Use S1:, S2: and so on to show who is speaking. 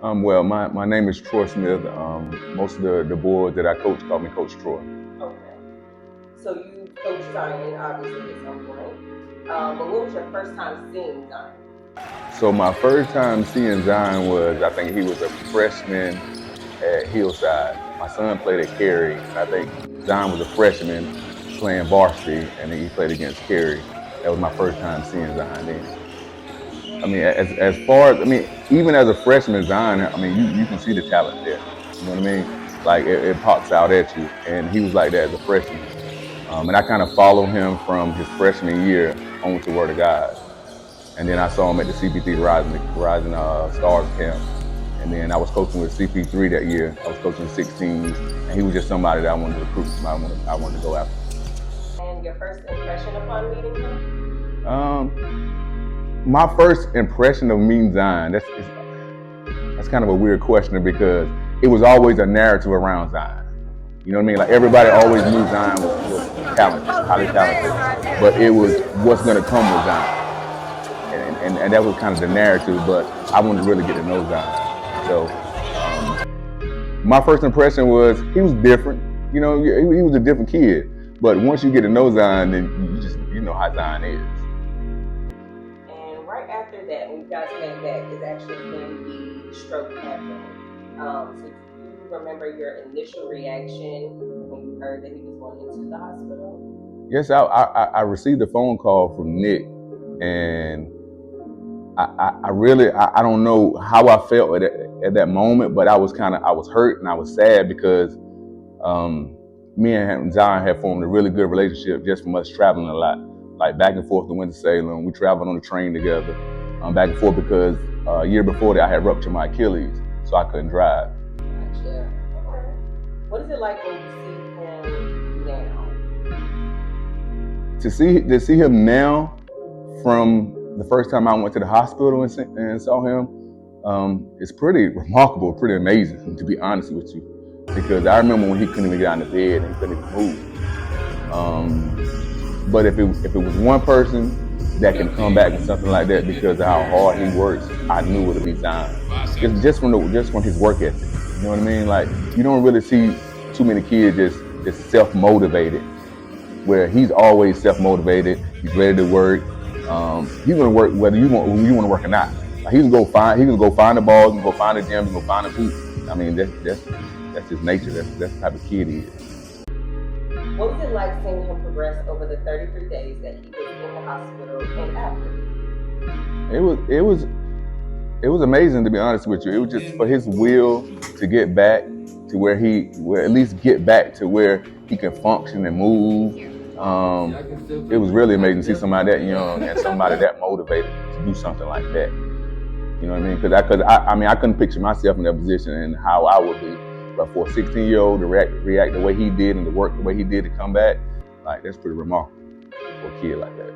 S1: Well, my name is Troy Smith. Most of the boys that I coach call me Coach Troy.
S2: Okay. So you coached Zion, obviously, at some point. But what was your first time seeing Zion?
S1: So my first time seeing Zion was, I think he was a freshman at Hillside. My son played at Cary, and I think Zion was a freshman playing varsity, and then he played against Cary. That was my first time seeing Zion then. I mean, as far as, I mean, even as a freshman, Zion, I mean, you can see the talent there. You know what I mean? Like, it pops out at you. And he was like that as a freshman. And I kind of followed him from his freshman year on to Word of God. And then I saw him at the CP3 Rising Stars camp. And then I was coaching with CP3 that year. I was coaching 16s, and he was just somebody that I wanted to recruit, somebody I wanted to go after.
S2: And your first impression upon meeting him?
S1: My first impression of meeting Zion, that's kind of a weird question because it was always a narrative around Zion. You know what I mean? Like, everybody always knew Zion was talented, highly talented, but it was what's going to come with Zion. And that was kind of the narrative, but I wanted to really get to know Zion. So my first impression was he was different. You know, he was a different kid. But once you get to know Zion, then you know how Zion is.
S2: And right after that, when you guys came back, is actually when the stroke happened. So do you remember your initial reaction when you heard that he was going into the hospital?
S1: Yes, I received a phone call from Nick, and I really don't know how I felt at that moment, but I was hurt and I was sad because me and Zion had formed a really good relationship just from us traveling a lot, like back and forth to Winston-Salem. We traveled on the train together, back and forth because a year before that I had ruptured my Achilles, so I couldn't drive.
S2: Gotcha. Okay. What is it like when you see him now?
S1: To see him now, from the first time I went to the hospital and saw him, it's pretty remarkable, pretty amazing, to be honest with you. Because I remember when he couldn't even get out of bed and he couldn't even move. But if it was one person that can come back with something like that because of how hard he works, I knew it would be Zion. Just from his work ethic. You know what I mean? Like, you don't really see too many kids just self-motivated, where he's always self-motivated. He's ready to work. He's gonna work whether you want to work or not. Like, he can go find the ball, he can go find the gym, he can go find the hoop. I mean, that's his nature. That's the type of kid he is.
S2: What was it like seeing him progress over the 33 days that he was in the hospital and after?
S1: It was amazing, to be honest with you. It was just for his will to get back to where at least get back to where he can function and move. It was really amazing to see somebody that young and somebody that motivated to do something like that. You know what I mean? Because I couldn't picture myself in that position and how I would be. But for a 16-year-old to react the way he did and to work the way he did to come back, like, that's pretty remarkable for a kid like that.